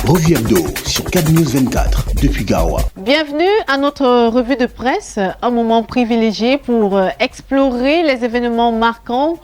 Revue hebdo sur CAB News 24 depuis Garoua. Bienvenue à notre revue de presse, un moment privilégié pour explorer les événements marquants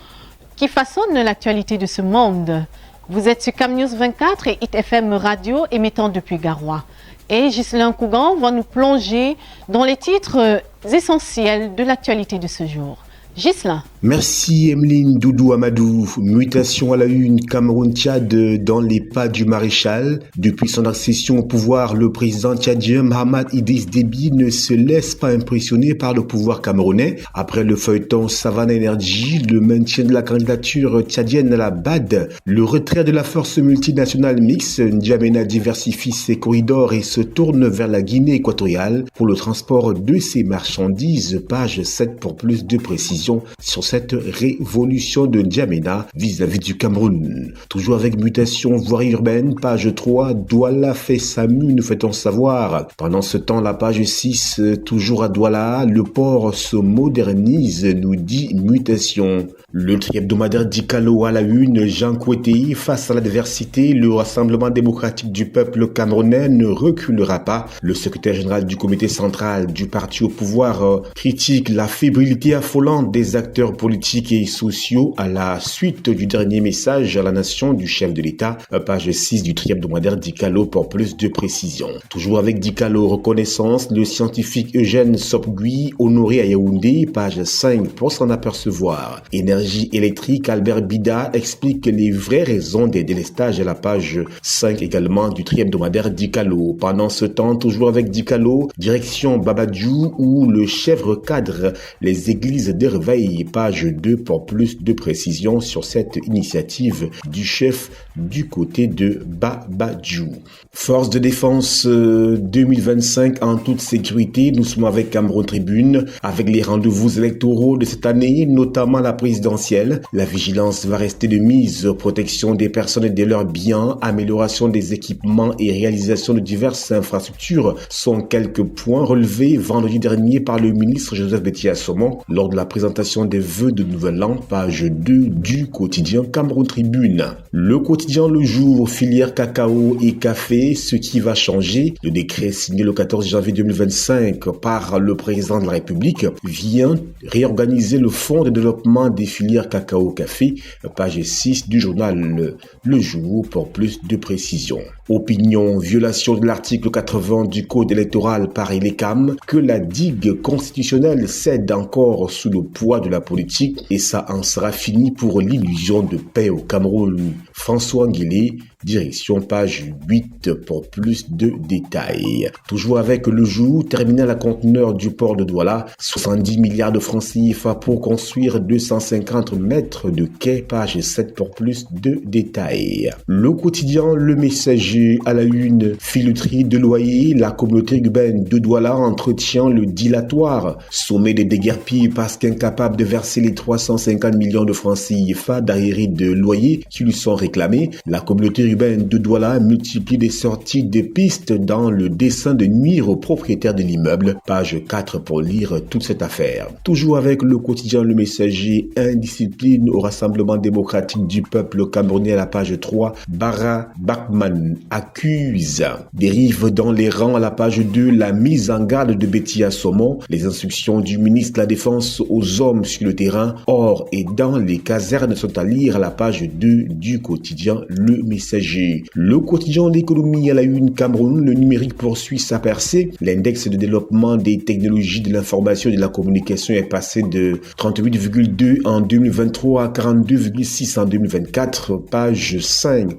qui façonnent l'actualité de ce monde. Vous êtes sur CAB News 24 et Hit FM Radio émettant depuis Garoua. Et Ghislain Cougan va nous plonger dans les titres essentiels de l'actualité de ce jour. Ghislain. Merci Emeline Doudou Amadou. Mutation à la une, Cameroun-Tchad dans les pas du maréchal. Depuis son accession au pouvoir, le président tchadien Mahamat Idriss Déby ne se laisse pas impressionner par le pouvoir camerounais. Après le feuilleton Savannah Energy, le maintien de la candidature tchadienne à la BAD, le retrait de la force multinationale mixte, N'Djamena diversifie ses corridors et se tourne vers la Guinée équatoriale pour le transport de ses marchandises. Page 7 pour plus de précision sur cette révolution de N'Djamena vis-à-vis du Cameroun. Toujours avec mutation voirie urbaine, page 3, Douala fait sa mue, nous fait-on savoir. Pendant ce temps, la page 6, toujours à Douala, le port se modernise, nous dit mutation. Le tri-hebdomadaire d'Ikalo à la une, Jean Kouété, face à l'adversité, le Rassemblement démocratique du peuple camerounais ne reculera pas. Le secrétaire général du comité central du parti au pouvoir critique la fébrilité affolante des acteurs politiques et sociaux à la suite du dernier message à la nation du chef de l'État. Page 6 du tri-hebdomadaire d'Ikalo pour plus de précision. Toujours avec d'Ikalo reconnaissance, le scientifique Eugène Sopgui honoré à Yaoundé, page 5 pour s'en apercevoir. Énergie électrique, Albert Bida explique les vraies raisons des délestages à la page 5 également du tri-hebdomadaire d'Ikalo. Pendant ce temps, toujours avec d'Ikalo, direction Babadjou où le chèvre cadre les églises d'Herveille, page 2 pour plus de précisions sur cette initiative du chef du côté de Babadjou. Force de défense 2025 en toute sécurité, nous sommes avec Cameroun Tribune, avec les rendez-vous électoraux de cette année, notamment la présidentielle. La vigilance va rester de mise, protection des personnes et de leurs biens, amélioration des équipements et réalisation de diverses infrastructures sont quelques points relevés vendredi dernier par le ministre Joseph Betty Assomon lors de la présentation des vœux de nouvel an, page 2 du quotidien Cameroun Tribune. Le quotidien Le Jour, filière cacao et café, ce qui va changer. Le décret signé le 14 janvier 2025 par le président de la République vient réorganiser le fonds de développement des filières cacao-café, page 6 du journal Le Jour pour plus de précisions. Opinion, violation de l'article 80 du code électoral par l'ECAM, que la digue constitutionnelle cède encore sous le poids de la politique et ça en sera fini pour l'illusion de paix au Cameroun. François Nguélé, direction page 8 pour plus de détails. Toujours avec Le Jour, terminal à conteneur du port de Douala, 70 milliards de francs CFA pour construire 250 mètres de quai, page 7 pour plus de détails. Le quotidien Le Messager à la une, filouterie de loyer, la communauté urbaine de Douala entretient le dilatoire. Sommet des déguerpis parce qu'incapable de verser les 350 millions de francs CFA d'arriérés de loyer qui lui sont réclamés, la communauté urbaine de Douala multiplie des sorties de pistes dans le dessein de nuire aux propriétaires de l'immeuble. Page 4 pour lire toute cette affaire. Toujours avec le quotidien Le Messager, indiscipline au Rassemblement démocratique du peuple camerounais à la page 3, Bara Bakman accuse. Dérive dans les rangs à la page 2, la mise en garde de Betty Assomon, les instructions du ministre de la Défense aux hommes sur le terrain, hors et dans les casernes sont à lire à la page 2 du quotidien Le Messager. Le quotidien L'économie à la une, Cameroun, le numérique poursuit sa percée. L'index de développement des technologies de l'information et de la communication est passé de 38,2 en 2023 à 42,6 en 2024, page 5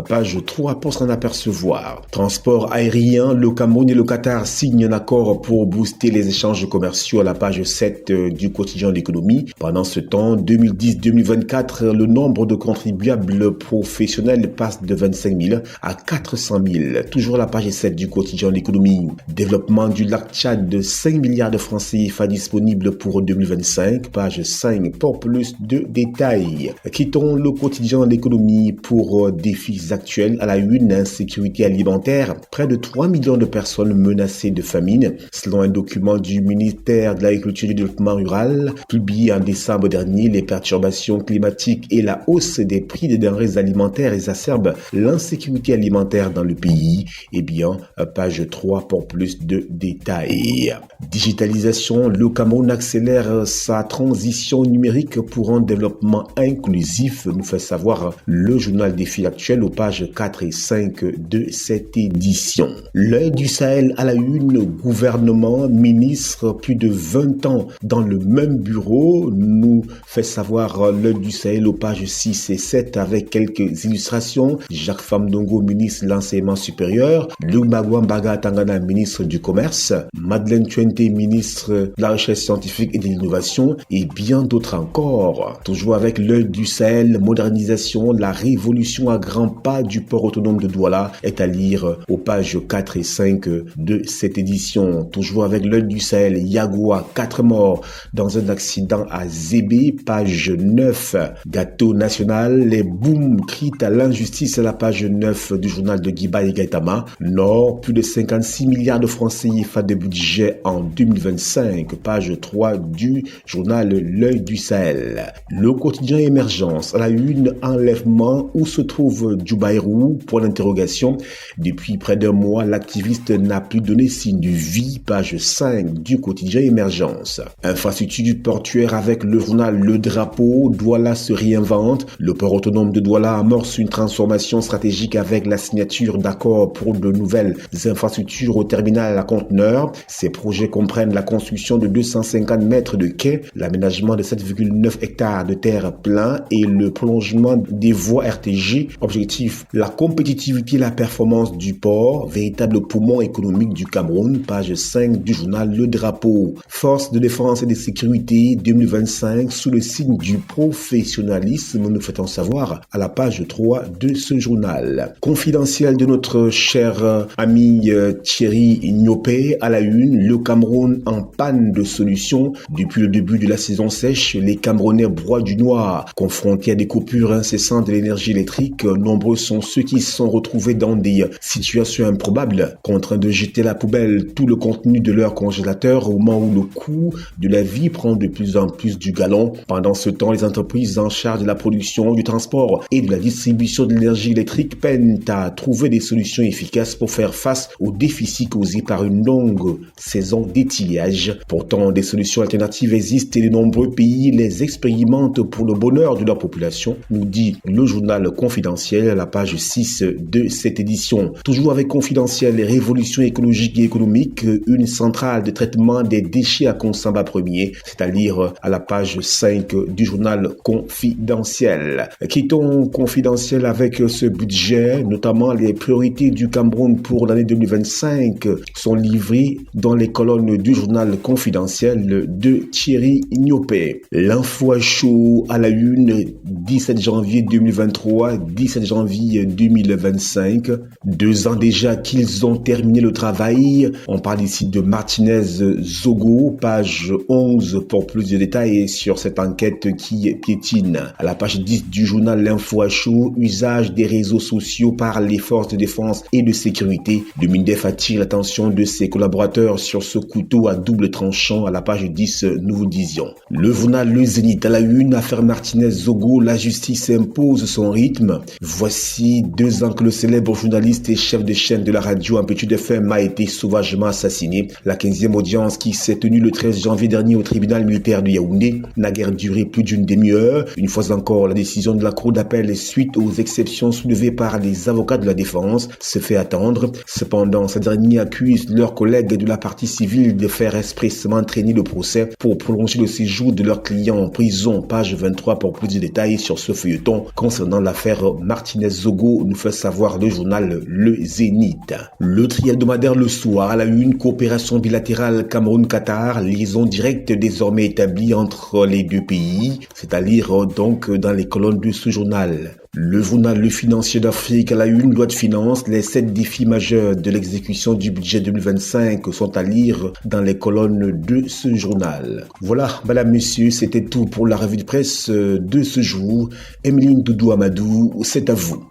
page 3 pour s'en apercevoir. Transport aérien, le Cameroun et le Qatar signent un accord pour booster les échanges commerciaux à la page 7 du quotidien L'économie. Pendant ce temps, 2010-2024, le nombre de contribuables professionnels passe de 25 000 à 400 000. Toujours à la page 7 du quotidien L'économie. Développement du lac Tchad de 5 milliards de francs CFA disponibles pour 2025. Page 5 pour plus de détails. Quittons le quotidien L'économie pour défis actuels à la une, insécurité alimentaire. Près de 3 millions de personnes menacées de famine. Selon un document du ministère de l'Agriculture et du Développement rural, publié en décembre dernier, les perturbations climatiques et la hausse des prix des denrées alimentaires exacerbe l'insécurité alimentaire dans le pays. Eh bien, page 3 pour plus de détails. Digitalisation, le Cameroun accélère sa transition numérique pour un développement inclusif, nous fait savoir le journal Défi actuel aux pages 4 et 5 de cette édition. L'œil du Sahel à la une, gouvernement, ministre, plus de 20 ans dans le même bureau, nous fait savoir l'œil du Sahel aux pages 6 et 7 avec quelques illustrations. Jacques Famdongo, ministre de l'enseignement supérieur, Lubagwa Mbaga Tangana, ministre du commerce, Madeleine Tuente, ministre de la recherche scientifique et de l'innovation et bien d'autres encore. Toujours avec l'œil du Sahel, modernisation, la révolution à grands pas du port autonome de Douala est à lire aux pages 4 et 5 de cette édition. Toujours avec l'œil du Sahel, Yagoua, 4 morts dans un accident à Zébé, page 9. Gâteau national, les booms crient à l'injustice à la page 9 du journal de Guiba et Gaïtama. Nord, plus de 56 milliards de francs CFA de budget en 2025, page 3 du journal L'œil du Sahel. Le quotidien Émergence, à la une, enlèvement, où se trouve Djoubaïrou, point d'interrogation. Depuis près d'un mois, l'activiste n'a plus donné signe de vie, page 5 du quotidien Émergence. Infrastructure portuaire avec le journal Le Drapeau, Douala se réinvente. Le port autonome de Douala amorce une transformation stratégique avec la signature d'accords pour de nouvelles infrastructures au terminal à conteneurs. Ces projets comprennent la construction de 250 mètres de quai, l'aménagement de 7,9 hectares de terre plein et le prolongement des voies RTG. Objectif, la compétitivité et la performance du port, véritable poumon économique du Cameroun, page 5 du journal Le Drapeau. Force de défense et de sécurité 2025 sous le signe du professionnalisme, nous fait-on savoir à la page 3 de ce journal. Confidentiel de notre cher ami Thierry Ignopé à la une, le Cameroun en panne de solutions. Depuis le début de la saison sèche, les Camerounais broient du noir. Confrontés à des coupures incessantes de l'énergie électrique, nombreux sont ceux qui se sont retrouvés dans des situations improbables, contraints de jeter à la poubelle tout le contenu de leur congélateur au moment où le coût de la vie prend de plus en plus du galon. Pendant ce temps, les entreprises en charge de la production, du transport et de la distribution de l'énergie électrique peinent à trouver des solutions efficaces pour faire face aux déficits causés par une longue saison d'étiage. Pourtant, des solutions alternatives existent et de nombreux pays les expérimentent pour le bonheur de leur population, nous dit le journal Confidentiel à la page 6 de cette édition. Toujours avec Confidentiel, les révolutions écologiques et économiques, une centrale de traitement des déchets à Konsamba premier, c'est-à-dire à la page 5 du journal Confidentiel. Quittons Confidentiel avec ce budget, notamment les priorités du Cameroun pour l'année 2025 sont livrées dans les colonnes du journal Confidentiel de Thierry Ignopé. L'info à chaud à la une, 17 janvier 2023, 17 janvier 2025. 2 ans déjà qu'ils ont terminé le travail. On parle ici de Martinez Zogo, page 11 pour plus de détails sur cette enquête qui piétine. À la page 10 du journal L'Info à chaud, usage des réseaux sociaux par les forces de défense et de sécurité. Le MINDEF attire l'attention de ses collaborateurs sur ce couteau à double tranchant à la page 10, nous vous disions. Le journal Le Zénith à la une, affaire Martinez Zogo, la justice impose son rythme. Voici 2 ans que le célèbre journaliste et chef de chaîne de la radio Amplitude FM a été sauvagement assassiné. La 15e audience qui s'est tenue le 13 janvier dernier au tribunal militaire de Yaoundé n'a guère duré plus d'une demi-heure. Une fois encore, la décision de la cour d'appel suite aux exceptions soulevées par les avocats de la défense se fait attendre. Cependant, ces derniers accusent leurs collègues de la partie civile de faire expressément traîner le procès pour prolonger le séjour de leurs clients en prison. Page 23 pour plus de détails sur ce feuilleton concernant l'affaire Martinez Zogo, nous fait savoir le journal Le Zénith. Le triel hebdomadaire Le Soir à la une, coopération bilatérale Cameroun-Qatar, liaison directe désormais établie entre les deux pays, c'est à lire donc dans les colonnes de ce journal. Le journal Le Financier d'Afrique à la une, loi de finances, les 7 défis majeurs de l'exécution du budget 2025 sont à lire dans les colonnes de ce journal. Voilà, madame, monsieur, c'était tout pour la revue de presse de ce jour. Emeline Doudou Amadou, c'est à vous.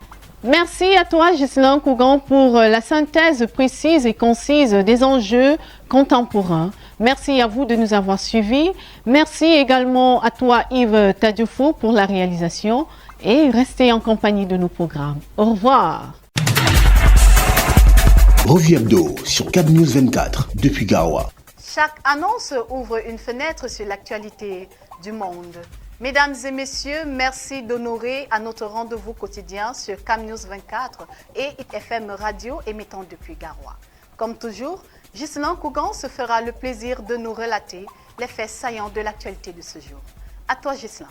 Merci à toi, Ghislain Kougan, pour la synthèse précise et concise des enjeux contemporains. Merci à vous de nous avoir suivis. Merci également à toi, Yves Tadioufou, pour la réalisation. et restez en compagnie de nos programmes. Au revoir. Revue hebdo sur Cap News 24 depuis Garoua. Chaque annonce ouvre une fenêtre sur l'actualité du monde. Mesdames et messieurs, merci d'honorer à notre rendez-vous quotidien sur Cap News 24 et ITFM Radio émettant depuis Garoua. Comme toujours, Ghislain Kougan se fera le plaisir de nous relater les faits saillants de l'actualité de ce jour. À toi, Ghislain.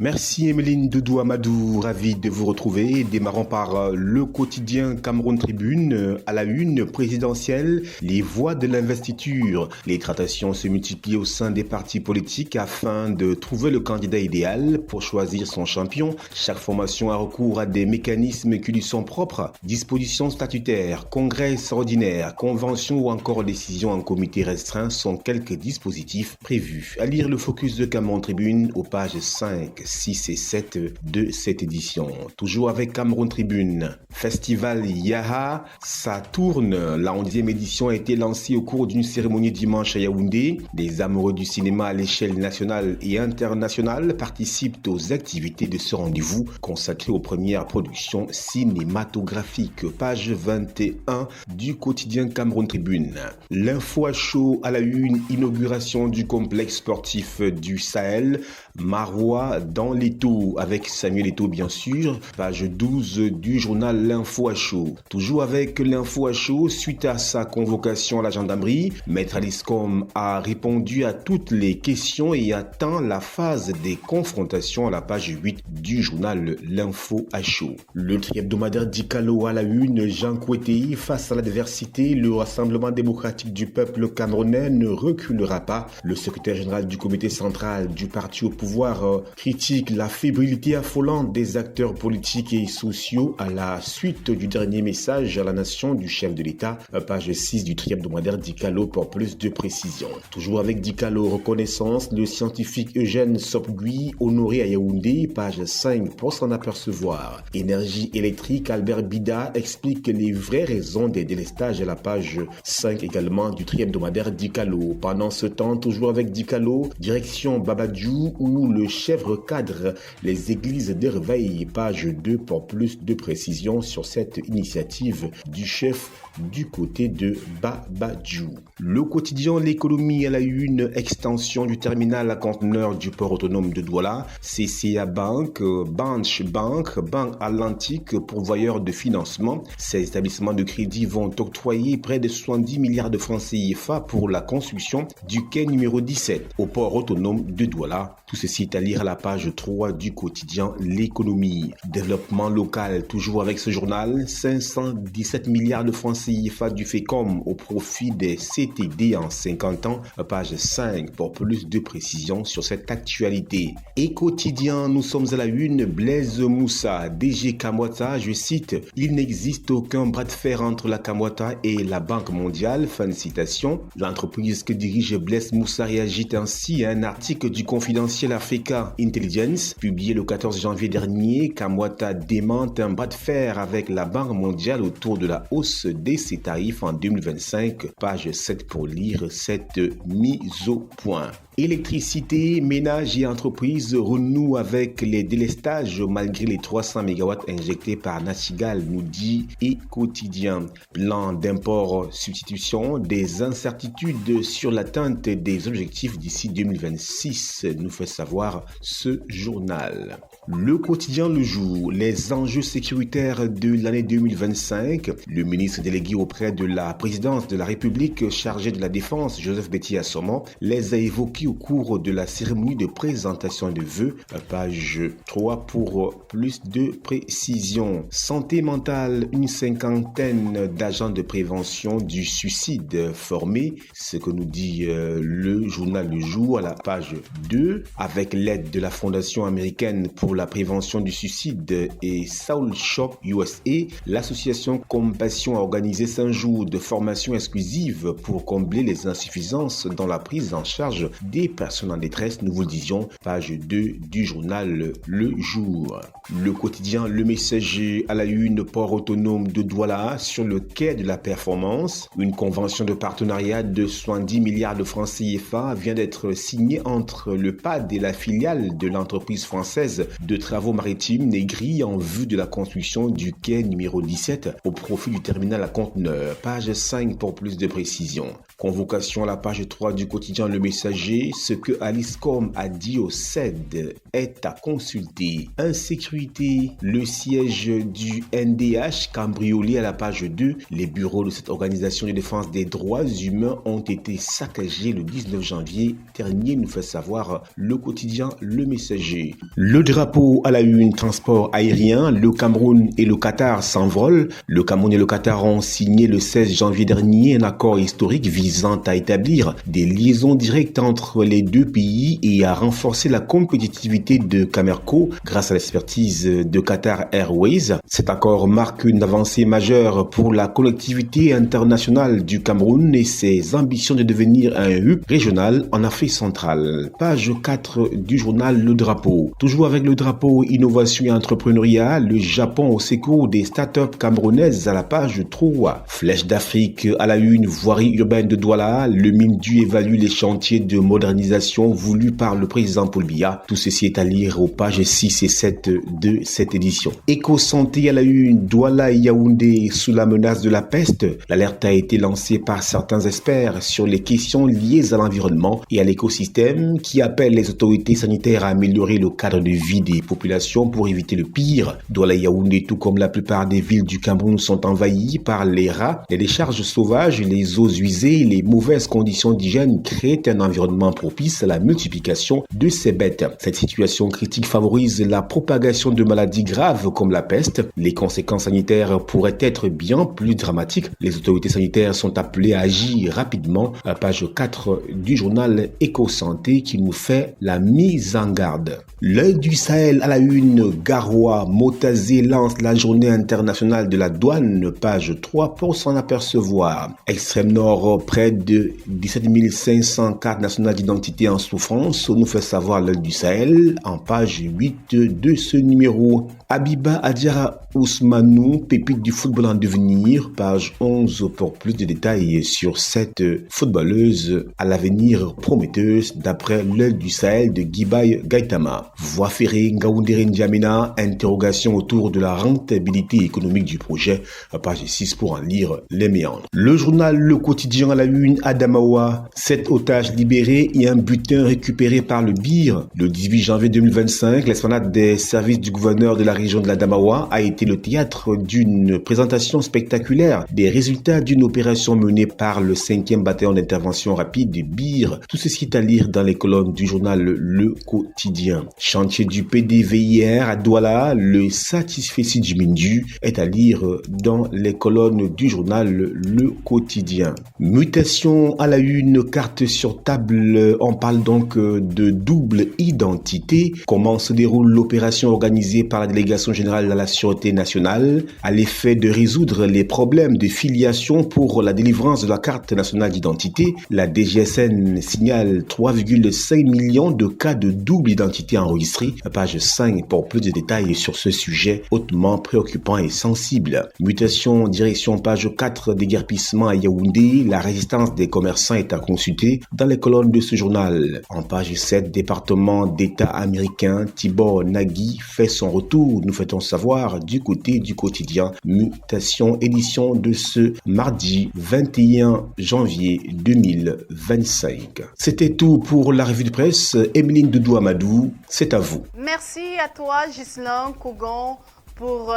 Merci Emeline Doudou Amadou, ravi de vous retrouver. Démarrons par le quotidien Cameroun Tribune. À la une présidentielle, les voix de l'investiture. Les tractations se multiplient au sein des partis politiques afin de trouver le candidat idéal pour choisir son champion. Chaque formation a recours à des mécanismes qui lui sont propres. Dispositions statutaires, congrès ordinaires, conventions ou encore décisions en comité restreint sont quelques dispositifs prévus. À lire le focus de Cameroun Tribune aux pages 5, 6 et 7 de cette édition. Toujours avec Cameroun Tribune. Festival Yaha, ça tourne. La 11e édition a été lancée au cours d'une cérémonie dimanche à Yaoundé. Les amoureux du cinéma à l'échelle nationale et internationale participent aux activités de ce rendez-vous consacré aux premières productions cinématographiques. Page 21 du quotidien Cameroun Tribune. L'info à chaud à la une, inauguration du complexe sportif du Sahel. Marois dans l'étau avec Samuel Eto'o bien sûr, page 12 du journal L'Info à chaud. Toujours avec l'Info à chaud, suite à sa convocation à la gendarmerie, Maître Aliscom a répondu à toutes les questions et attend la phase des confrontations à la page 8 du journal L'Info à chaud. Le tri-hebdomadaire d'Ikalo à la une, Jean Koueté, face à l'adversité, le Rassemblement démocratique du peuple camerounais ne reculera pas. Le secrétaire général du comité central du parti au pouvoir critique la fébrilité affolante des acteurs politiques et sociaux à la suite du dernier message à la nation du chef de l'État. Page 6 du tri-hebdomadaire d'Ikalo pour plus de précision. Toujours avec d'Ikalo reconnaissance, le scientifique Eugène Sopgui honoré à Yaoundé, page 5 pour s'en apercevoir. Énergie électrique, Albert Bida explique les vraies raisons des délestages à la page 5 également du tri-hebdomadaire d'Ikalo. Pendant ce temps, toujours avec d'Ikalo, direction Babadjou où le chèvre cadre les églises de réveil, page 2 pour plus de précisions sur cette initiative du chef du côté de Babadjou. Le quotidien L'économie à la une, extension du terminal à conteneurs du port autonome de Douala, CCA Bank, Banch Bank, Banque Atlantique, pourvoyeur de financement. Ces établissements de crédit vont octroyer près de 70 milliards de francs CFA pour la construction du quai numéro 17 au port autonome de Douala. Tout ceci est à lire à la page 3 du quotidien L'économie. Développement local, toujours avec ce journal, 517 milliards de francs CFA du FECOM au profit des CTD en 50 ans, page 5 pour plus de précisions sur cette actualité. Et quotidien, nous sommes à la une, Blaise Moussa, DG Kamwata, je cite, « Il n'existe aucun bras de fer entre la Kamwata et la Banque mondiale », fin de citation. L'entreprise que dirige Blaise Moussa réagit ainsi à un article du confidentiel Africa Intelligence, publié le 14 janvier dernier. Kamwata démente un bras de fer avec la Banque mondiale autour de la hausse de ses tarifs en 2025. Page 7 pour lire cette mise au point. Électricité, ménages et entreprises renouent avec les délestages malgré les 300 MW injectés par Nachigal, nous dit et quotidien. Plan d'import-substitution, des incertitudes sur l'atteinte des objectifs d'ici 2026, nous fait savoir ce journal. Le quotidien Le Jour, les enjeux sécuritaires de l'année 2025. Le ministre délégué auprès de la présidence de la République chargé de la défense, Joseph Betty Assomo, les a évoqués au cours de la cérémonie de présentation de vœux. Page 3 pour plus de précision. Santé mentale, une cinquantaine d'agents de prévention du suicide formés. Ce que nous dit le journal Le Jour à la page 2. Avec l'aide de la Fondation américaine pour la prévention du suicide et Soul Shop USA, l'association Compassion a organisé 5 jours de formation exclusive pour combler les insuffisances dans la prise en charge des personnes en détresse. Nous vous le disions, page 2 du journal Le Jour. Le quotidien Le Messager à la une, port autonome de Douala sur le quai de la performance. Une convention de partenariat de 70 milliards de francs CFA vient d'être signée entre le PAD et la filiale de l'entreprise française de travaux maritimes Negri en vue de la construction du quai numéro 17 au profit du terminal à conteneurs. Page 5 pour plus de précisions. Convocation à la page 3 du quotidien Le Messager. Ce que Alice Com a dit au CED est à consulter. Insécurité, le siège du NDH cambriolé à la page 2. Les bureaux de cette organisation de défense des droits humains ont été saccagés le 19 janvier dernier, nous fait savoir le quotidien Le Messager. Le drapeau à la une, transport aérien, le Cameroun et le Qatar s'envolent. Le Cameroun et le Qatar ont signé le 16 janvier dernier un accord historique visant à établir des liaisons directes entre les deux pays et à renforcer la compétitivité de Camerco grâce à l'expertise de Qatar Airways. Cet accord marque une avancée majeure pour la connectivité internationale du Cameroun et ses ambitions de devenir un hub régional en Afrique centrale. Page 4 du journal Le Drapeau. Toujours avec le drapeau innovation et entrepreneuriat, le Japon au secours des startups camerounaises à la page 3. Flèche d'Afrique à la une, voirie urbaine de Douala, le MINDU évalue les chantiers de modernisation voulus par le président Paul Biya. Tout ceci est à lire aux pages 6 et 7 de cette édition. Éco-santé à la une, Douala et Yaoundé sous la menace de la peste. L'alerte a été lancée par certains experts sur les questions liées à l'environnement et à l'écosystème qui appellent les autorités sanitaires à améliorer le cadre de vie des populations pour éviter le pire. Douala et Yaoundé, tout comme la plupart des villes du Cameroun, sont envahies par les rats, les décharges sauvages, les eaux usées. Les mauvaises conditions d'hygiène créent un environnement propice à la multiplication de ces bêtes. Cette situation critique favorise la propagation de maladies graves comme la peste. Les conséquences sanitaires pourraient être bien plus dramatiques. Les autorités sanitaires sont appelées à agir rapidement. À page 4 du journal Éco-Santé qui nous fait la mise en garde. L'œil du Sahel à la une, Garoua, Motazé lance la journée internationale de la douane, page 3 pour s'en apercevoir. Extrême Nord, près de 17 500 cartes nationales d'identité en souffrance, nous fait savoir l'œil du Sahel en page 8 de ce numéro. Abiba Adjara Ousmanou, pépite du football en devenir, page 11 pour plus de détails sur cette footballeuse à l'avenir prometteuse d'après l'œil du Sahel de Gibaye Gaitama. Voie ferrée Ngaoundéré N'Djamena, interrogation autour de la rentabilité économique du projet, page 6 pour en lire les méandres. Le journal Le Quotidien à la une, Adamawa, 7 otages libérés et un butin récupéré par le BIR. Le 18 janvier 2025, l'esplanade des services du gouverneur de la région de l'Adamawa a été le théâtre d'une présentation spectaculaire des résultats d'une opération menée par le 5e bataillon d'intervention rapide du BIR. Tout ceci est à lire dans les colonnes du journal Le Quotidien. Chantier du PDVIR à Douala, le satisfecit du MINDU est à lire dans les colonnes du journal Le Quotidien. Mutation à la une, carte sur table, on parle donc de double identité. Comment se déroule l'opération organisée par la délégation générale de la Sûreté nationale à l'effet de résoudre les problèmes de filiation pour la délivrance de la carte nationale d'identité? La DGSN signale 3,5 millions de cas de double identité enregistrés. Page 5 pour plus de détails sur ce sujet hautement préoccupant et sensible. Mutation, direction page 4, déguerpissement à Yaoundé. La résistance des commerçants est à consulter dans les colonnes de ce journal. En page 7, département d'État américain, Tibor Nagui fait son retour, nous fait-on savoir du côté du quotidien Mutation, édition de ce mardi 21 janvier 2025. C'était tout pour la revue de presse. Emeline Doudou Amadou, c'est à vous. Merci à toi, Ghislain Kougon, pour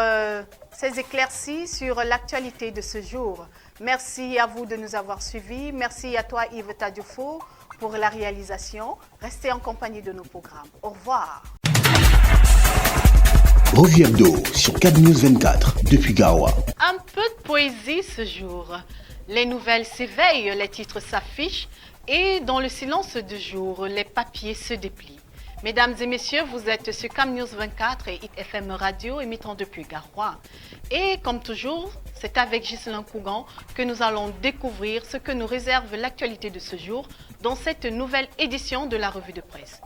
ces éclaircies sur l'actualité de ce jour. Merci à vous de nous avoir suivis. Merci à toi, Yves Tadioufo, pour la réalisation. Restez en compagnie de nos programmes. Au revoir. Revue hebdo sur CABnews 24 depuis Garoua. Un peu de poésie ce jour. Les nouvelles s'éveillent, les titres s'affichent et dans le silence du jour, les papiers se déplient. Mesdames et messieurs, vous êtes sur CABnews 24 et ITFM Radio émettant depuis Garoua. Et comme toujours, c'est avec Ghislain Kougan que nous allons découvrir ce que nous réserve l'actualité de ce jour dans cette nouvelle édition de la revue de presse.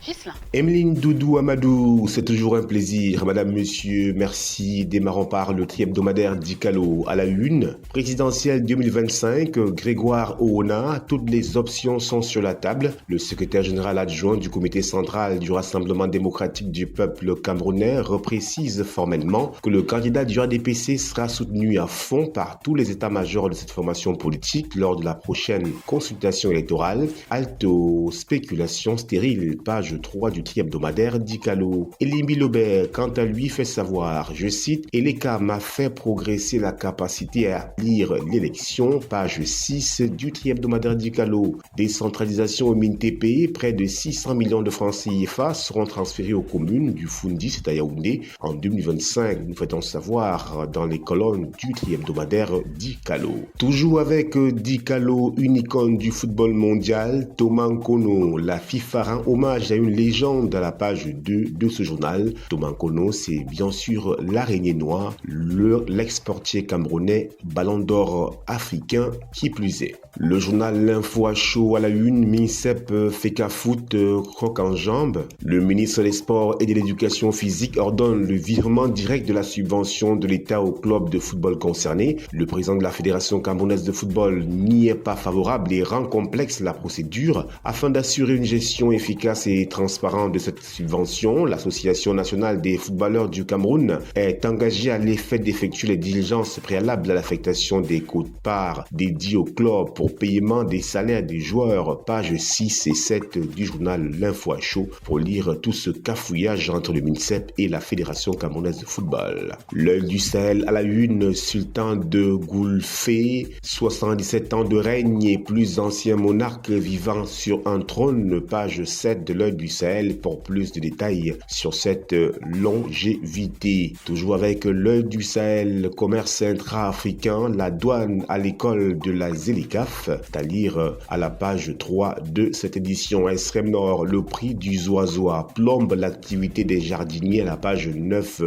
Gislain. Emeline Doudou Amadou, c'est toujours un plaisir. Madame, monsieur, merci. Démarrons par le tri-hebdomadaire d'Icalo à la une. Présidentielle 2025, Grégoire Oona, toutes les options sont sur la table. Le secrétaire général adjoint du comité central du Rassemblement démocratique du peuple camerounais reprécise formellement que le candidat du RDPC sera soutenu à fond par tous les états-majors de cette formation politique lors de la prochaine consultation électorale. Alto, spéculation stérile, page 3 du tri-hebdomadaire d'Icalo. Elimi Lobert, quant à lui, fait savoir, je cite, Eleka m'a fait progresser la capacité à lire l'élection, page 6 du tri-hebdomadaire d'Icalo. Décentralisation au MINTP, près de 600 millions de francs CFA seront transférés aux communes du Fundi, c'est à Yaoundé, en 2025, nous faisons savoir dans les colonnes du tri-hebdomadaire d'Icalo. Toujours avec d'Icalo, une icône du football mondial, Thomas Nkono, la FIFA rend hommage à une légende à la page 2 de ce journal. Thomas Nkono, c'est bien sûr l'araignée noire, l'ex-portier camerounais, ballon d'or africain qui plus est. Le journal L'Info à chaud à la une, MINSEP Feka Foot croque en jambe. Le ministre des Sports et de l'Éducation physique ordonne le virement direct de la subvention de l'État au club de football concerné. Le président de la Fédération camerounaise de football n'y est pas favorable et rend complexe la procédure. Afin d'assurer une gestion efficace et transparente de cette subvention, l'Association nationale des footballeurs du Cameroun est engagée à l'effet d'effectuer les diligences préalables à l'affectation des quotes-parts dédiées au club pour paiement des salaires des joueurs. Pages 6 et 7 du journal L'Info à chaud pour lire tout ce cafouillage entre le MINSEP et la Fédération camerounaise de football. L'œil du Sahel à la une, sultan de Goulfé, 77 ans de règne et plus ancien monarque vivant sur un trône. Page 7 de l'œil du Sahel pour plus de détails sur cette longévité. Toujours avec l'œil du Sahel, commerce intra-africain, la douane à l'école de la Zélicaf, à lire à la page 3 de cette édition. Extrême Nord, le prix du zoazoa plombe l'activité des jardiniers à la page 9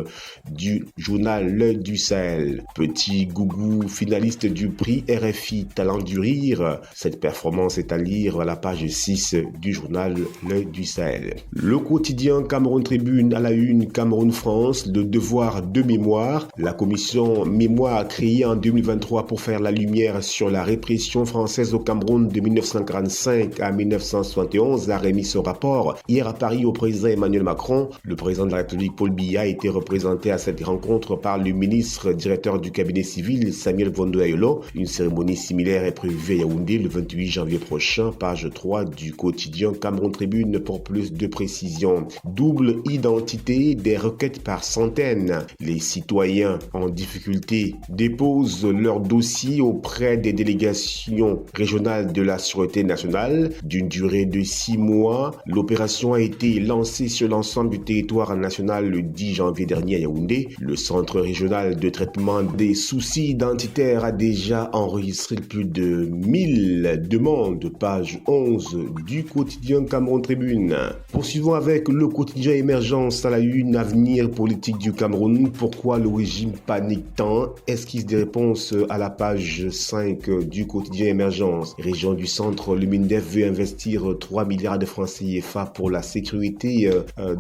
du journal L'œil du Sahel. Petit Gougou, finaliste du prix RFI Talent du Rire. Cette performance est à lire à la page 6 du journal L'œil du Sahel. Le quotidien Cameroun Tribune à la une, Cameroun-France, le devoir de mémoire. La commission mémoire créée en 2023 pour faire la lumière sur la répression française au Cameroun de 1945 à 1971 a remis son rapport hier à Paris au président Emmanuel Macron. Le président de la République Paul Biya a été représenté à cette rencontre par le ministre directeur du cabinet civil Samuel Vondo Ayolo. Une cérémonie similaire est prévue à Yaoundé le 28 janvier prochain, page 3 du quotidien Cameroun Tribune pour plus de précisions. Double identité, des requêtes par centaines. Les citoyens en difficulté déposent leur dossier auprès des délégations régionales de la Sûreté nationale d'une durée de 6 mois. L'opération a été lancée sur l'ensemble du territoire national le 10 janvier dernier à Yaoundé. Le centre régional de traitement des soucis identitaires a déjà enregistré plus de 1000 demandes, page 11 du quotidien Cameroun Tribune. Poursuivons avec le quotidien Émergence à la une, avenir politique du Cameroun. Pourquoi le régime panique tant? Esquisse des réponses à la page 5 du quotidien Émergence. Région du centre, le MINDEF veut investir 3 milliards de francs CFA pour la sécurité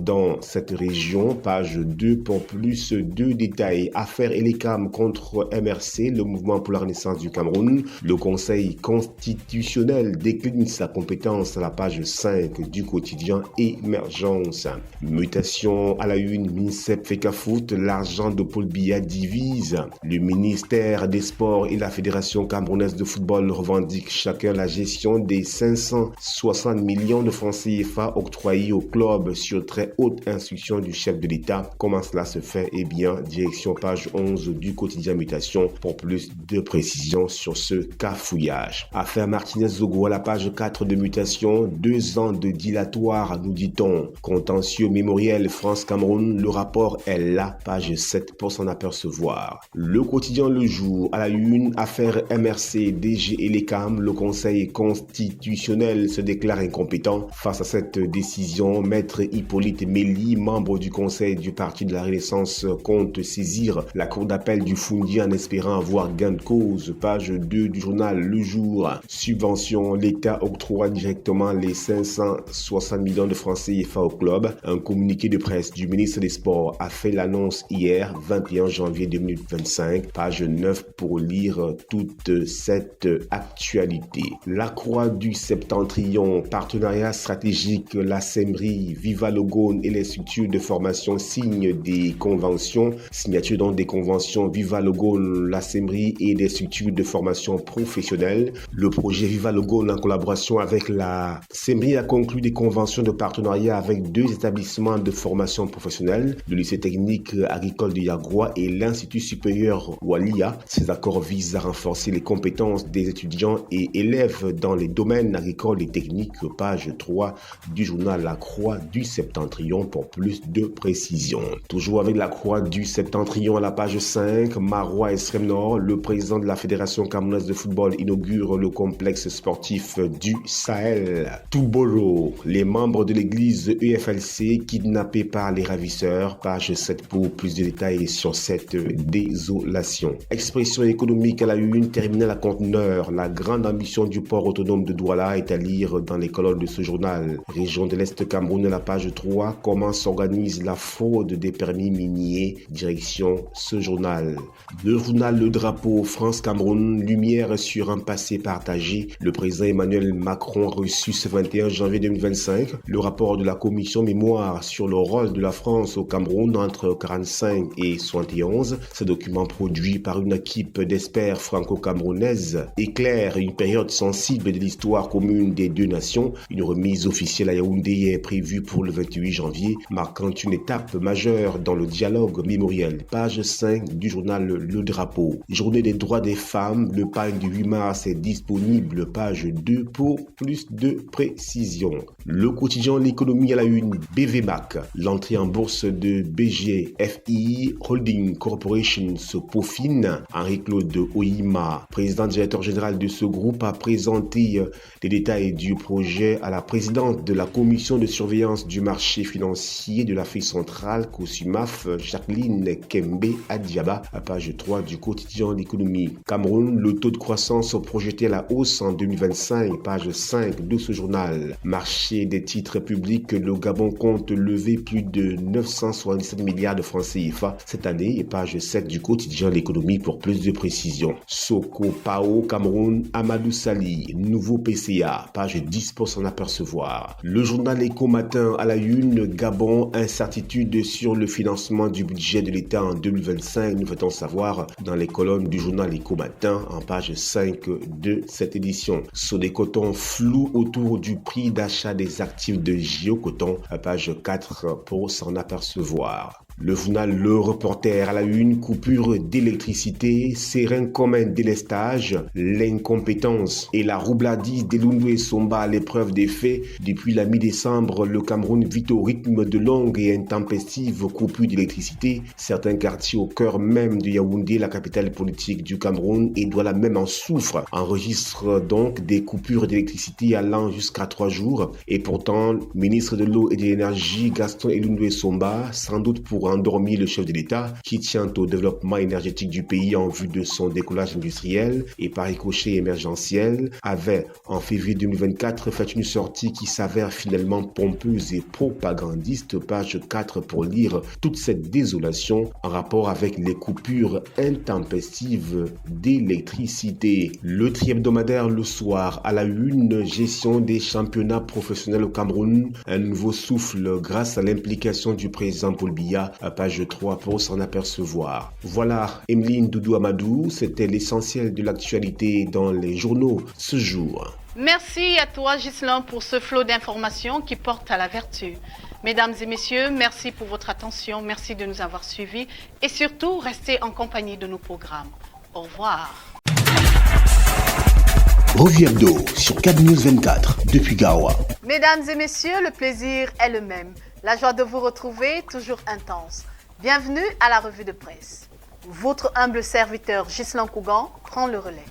dans cette région. Page 2 pour plus de détails. Affaire Elecam contre MRC, le mouvement pour la renaissance du Cameroun. Le Conseil constitutionnel décline sa compétence à la page 5 du quotidien Émergence. Mutation à la une, MINSEP Feka Foot, l'argent de Paul Biya divise. Le ministère des Sports et la Fédération camerounaise de football revendiquent chacun la gestion des 560 millions de francs CFA octroyés au club sur très haute instruction du chef de l'État. Comment cela se fait? Eh bien, direction page 11 du quotidien Mutation pour plus de précisions sur ce cafouillage. Affaire Martinez-Zogo à la page 4 de Mutation, 2 ans de dilatoire, nous dit-on. Contentieux mémoriel France-Cameroun, le rapport est là, page 7 pour s'en apercevoir. Le quotidien Le Jour à la une, affaire MRC, DG et l'ECAM, le Conseil constitutionnel se déclare incompétent. Face à cette décision, Maître Hippolyte Méli, membre du Conseil du Parti de la Renaissance, compte saisir la Cour d'appel du Fundi en espérant avoir gain de cause. Page 2 du journal Le Jour. Subvention, l'État octroie directement les 560 millions de francs CFA au club. Un communiqué de presse du ministre des Sports a fait l'annonce hier, 21 janvier 2025, page 9 pour lire toute cette actualité. La Croix du Septentrion, partenariat stratégique, la SEMRI, Viva le Gaune et les structures de formation signent des conventions. Signature donc des conventions Viva le Gaune, la SEMRI et des structures de formation professionnelle. Le projet Viva le Gaune, en collaboration avec la SEMRI, a conclu des conventions de partenariat avec 2 établissements de formation professionnelle, le lycée technique agricole de Yagroua et l'Institut supérieur Walia. Ces accords visent à renforcer les compétences des étudiants et élèves dans les domaines agricoles et techniques. Page 3 du journal La Croix du Septentrion pour plus de précisions. Toujours avec La Croix du Septentrion à la page 5, Marois Extrême Nord, le président de la Fédération camerounaise de football inaugure le complexe sportif du Sahel. Toubolo, les membres de l'église EFLC kidnappés par les ravisseurs. Page 7 pour plus de détails sur cette désolation. Expression économique à la une, terminal à conteneur. La grande ambition du port autonome de Douala est à lire dans les colonnes de ce journal. Région de l'Est Cameroun à la page 3. Comment s'organise la fraude des permis miniers? Direction ce journal. Le journal Le Drapeau, France-Cameroun, lumière sur un passé partagé. Le président Emmanuel Macron reçu ce 21 janvier 2025 le rapport de la commission mémoire sur le rôle de la France au Cameroun entre 45 et 71. Ce document produit par une équipe d'experts franco-camerounaises éclaire une période sensible de l'histoire commune des 2 nations. Une remise officielle à Yaoundé est prévue pour le 28 janvier, marquant une étape majeure dans le dialogue mémoriel. Page 5 du journal Le Drapeau. Journée des droits des femmes, le pain du 8 mars est disponible. Page 2 pour plus de précision. Le quotidien L'économie à la une, BVMAC. L'entrée en bourse de BGFI Holding Corporation se peaufine. Henri-Claude Oyima, président directeur général de ce groupe, a présenté les détails du projet à la présidente de la commission de surveillance du marché financier de l'Afrique centrale, COSUMAF, Jacqueline Kembe Adiaba, à page 3 du quotidien L'économie. Cameroun, le taux de croissance projeté à la hausse en 2025, page 5 de ce journal. Marché des titres publics, le Gabon compte lever plus de 977 milliards de francs CFA cette année, et page 7 du quotidien L'économie pour plus de précision. Soko Pao, Cameroun, Amadou Sali, nouveau PCA, page 10 pour s'en apercevoir. Le journal Éco Matin à la une, Gabon, incertitude sur le financement du budget de l'État en 2025, nous fait-on savoir dans les colonnes du journal Éco Matin en page 5 de cette édition. Sodecoton, flou autour du prix d'achat des actifs de Géocoton, à page 4 pour s'en apercevoir. Le journal Le Reporter à la une, coupure d'électricité, serein comme un délestage, l'incompétence et la roubladise d'Elundwe Somba à l'épreuve des faits. Depuis la mi-décembre, le Cameroun vit au rythme de longues et intempestives coupures d'électricité. Certains quartiers au cœur même de Yaoundé, la capitale politique du Cameroun, et Douala même en souffrent, enregistrent donc des coupures d'électricité allant jusqu'à 3 jours. Et pourtant, le ministre de l'eau et de l'énergie, Gaston Elundwe Somba, sans doute pour endormir le chef de l'État, qui tient au développement énergétique du pays en vue de son décollage industriel et par ricochet émergentiel, avait en février 2024 fait une sortie qui s'avère finalement pompeuse et propagandiste. Page 4 pour lire toute cette désolation en rapport avec les coupures intempestives d'électricité. Le tri-hebdomadaire Le Soir à la une, gestion des championnats professionnels au Cameroun, un nouveau souffle grâce à l'implication du président Paul Biya, à page 3 pour s'en apercevoir. Voilà, Emeline Doudou Amadou, c'était l'essentiel de l'actualité dans les journaux ce jour. Merci à toi, Ghislain, pour ce flot d'informations qui porte à la vertu. Mesdames et messieurs, merci pour votre attention, merci de nous avoir suivis et surtout, restez en compagnie de nos programmes. Au revoir. Revue hebdo sur CAB News 24 depuis Garoua. Mesdames et messieurs, le plaisir est le même. La joie de vous retrouver, toujours intense. Bienvenue à la revue de presse. Votre humble serviteur Ghislain Kougan prend le relais.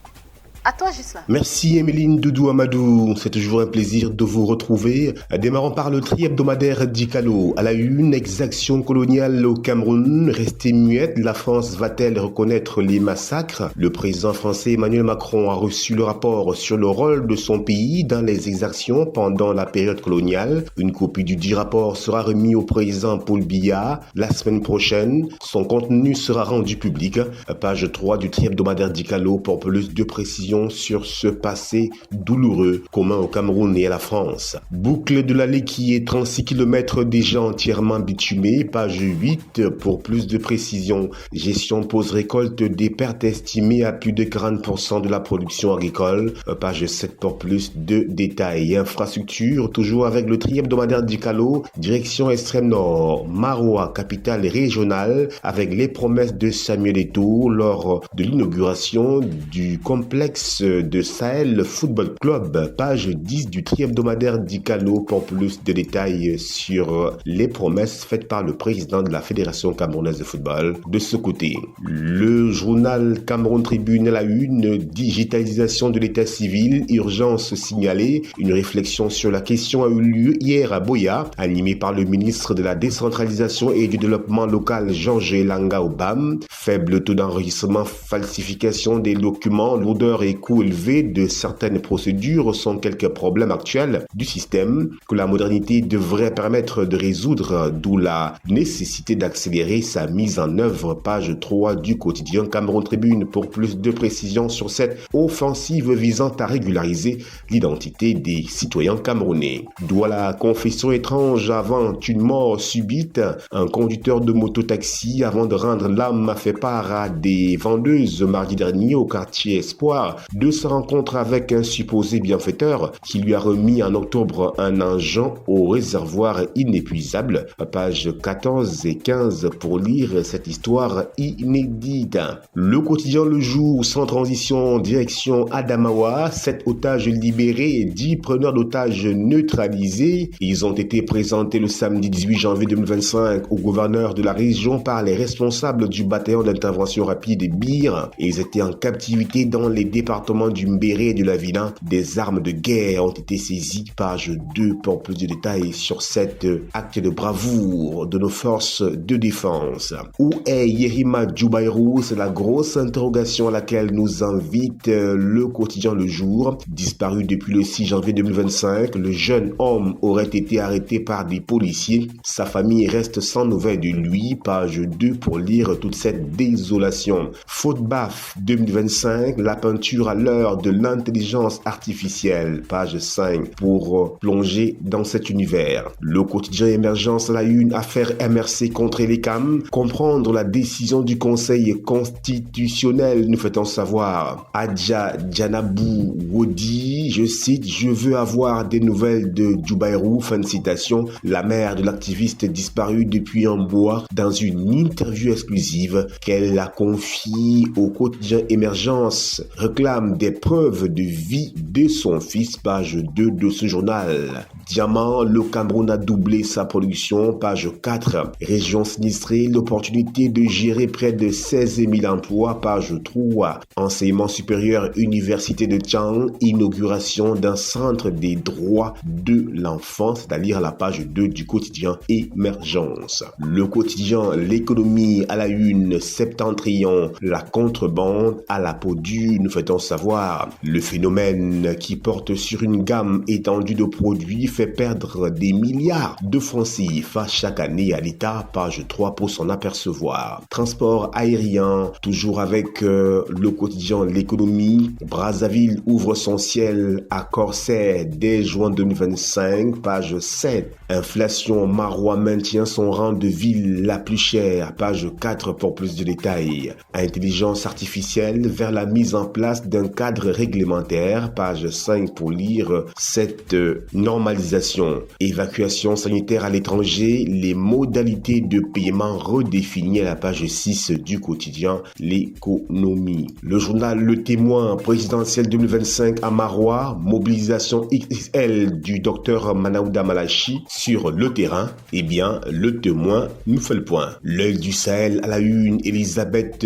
À toi, Ghislain. Merci Emeline Doudou Amadou, c'est toujours un plaisir de vous retrouver. Démarrons par le tri-hebdomadaire Dikalo. À la une, exaction coloniale au Cameroun, restée muette, la France va-t-elle reconnaître les massacres? Le président français Emmanuel Macron a reçu le rapport sur le rôle de son pays dans les exactions pendant la période coloniale. Une copie du dit rapport sera remise au président Paul Biya la semaine prochaine. Son contenu sera rendu public. Page 3 du tri-hebdomadaire Dikalo pour plus de précisions sur ce passé douloureux commun au Cameroun et à la France. Boucle de l'allée qui est 36 km déjà entièrement bitumée. Page 8 pour plus de précisions. Gestion pause-récolte des pertes estimées à plus de 40% de la production agricole. Page 7 pour plus de détails. Infrastructure, toujours avec le tri-hebdomadaire Dikalo. Direction extrême nord. Maroua, capitale régionale, avec les promesses de Samuel Eto'o lors de l'inauguration du complexe de Sahel Football Club. Page 10 du tri-hebdomadaire Dikalo pour plus de détails sur les promesses faites par le président de la Fédération camerounaise de football. De ce côté, le journal Cameroun Tribune à la une, digitalisation de l'état civil, urgence signalée. Une réflexion sur la question a eu lieu hier à Boya, animée par le ministre de la décentralisation et du développement local Georges Elanga Obam. Faible taux d'enregistrement, falsification des documents, lourdeur et coût élevé de certaines procédures sont quelques problèmes actuels du système que la modernité devrait permettre de résoudre, d'où la nécessité d'accélérer sa mise en œuvre. Page 3 du quotidien Cameroun Tribune pour plus de précisions sur cette offensive visant à régulariser l'identité des citoyens camerounais. Douala, confession étrange avant une mort subite. Un conducteur de moto-taxi, avant de rendre l'âme, a fait part à des vendeuses mardi dernier au quartier Espoir de sa rencontre avec un supposé bienfaiteur qui lui a remis en octobre un engin au réservoir inépuisable. Page 14 et 15 pour lire cette histoire inédite. Le quotidien Le Jour, sans transition, direction Adamawa. 7 otages libérés et 10 preneurs d'otages neutralisés. Ils ont été présentés le samedi 18 janvier 2025 au gouverneur de la région par les responsables du bataillon d'intervention rapide BIR. Ils étaient en captivité dans les départements du Mbéré et de la Vina. Des armes de guerre ont été saisies. Page 2 pour plus de détails sur cet acte de bravoure de nos forces de défense. Où est Yerima Djoubaïrou? C'est la grosse interrogation à laquelle nous invite le quotidien Le Jour. Disparu depuis le 6 janvier 2025, le jeune homme aurait été arrêté par des policiers. Sa famille reste sans nouvelles de lui. Page 2 pour lire toute cette désolation. Faute baffe 2025, la peinture à l'heure de l'intelligence artificielle. Page 5 pour plonger dans cet univers. Le quotidien Émergence à la une, affaire MRC contre les CAM. Comprendre la décision du Conseil constitutionnel, nous fait-on savoir. Adja Djanabou Wodi, je cite, je veux avoir des nouvelles de Djoubaïrou, fin de citation. La mère de l'activiste disparue depuis un mois dans une interview exclusive qu'elle a confiée au quotidien Émergence, réclame des preuves de vie de son fils. Page 2 de ce journal. Diamant, le Cameroun a doublé sa production. Page 4. Région sinistrée, l'opportunité de gérer près de 16 000 emplois. Page 3. Enseignement supérieur, Université de Tchang, inauguration d'un centre des droits de l'enfant, c'est-à-dire à la page 2 du quotidien Émergence. Le quotidien L'économie à la une, Septentrion, la contrebande à la peau dure, nous fait-on savoir. Le phénomène qui porte sur une gamme étendue de produits fait perdre des milliards de francs CFA chaque année à l'État. Page 3 pour s'en apercevoir. Transport aérien, toujours avec le quotidien L'économie. Brazzaville ouvre son ciel à Corsair dès juin 2025. Page 7. Inflation, Maroua maintient son rang de ville la plus chère. Page 4 pour plus de détails. Intelligence artificielle vers la mise en place d'un cadre réglementaire. Page 5 pour lire cette normalisation régularisation. Évacuation sanitaire à l'étranger, les modalités de paiement redéfinies à la page 6 du quotidien L'économie. Le journal Le Témoin présidentiel 2025 à Marois, mobilisation XXL du docteur Manaouda Malachi sur le terrain. Eh bien, Le Témoin nous fait le point. L'œil du Sahel à la une, Elisabeth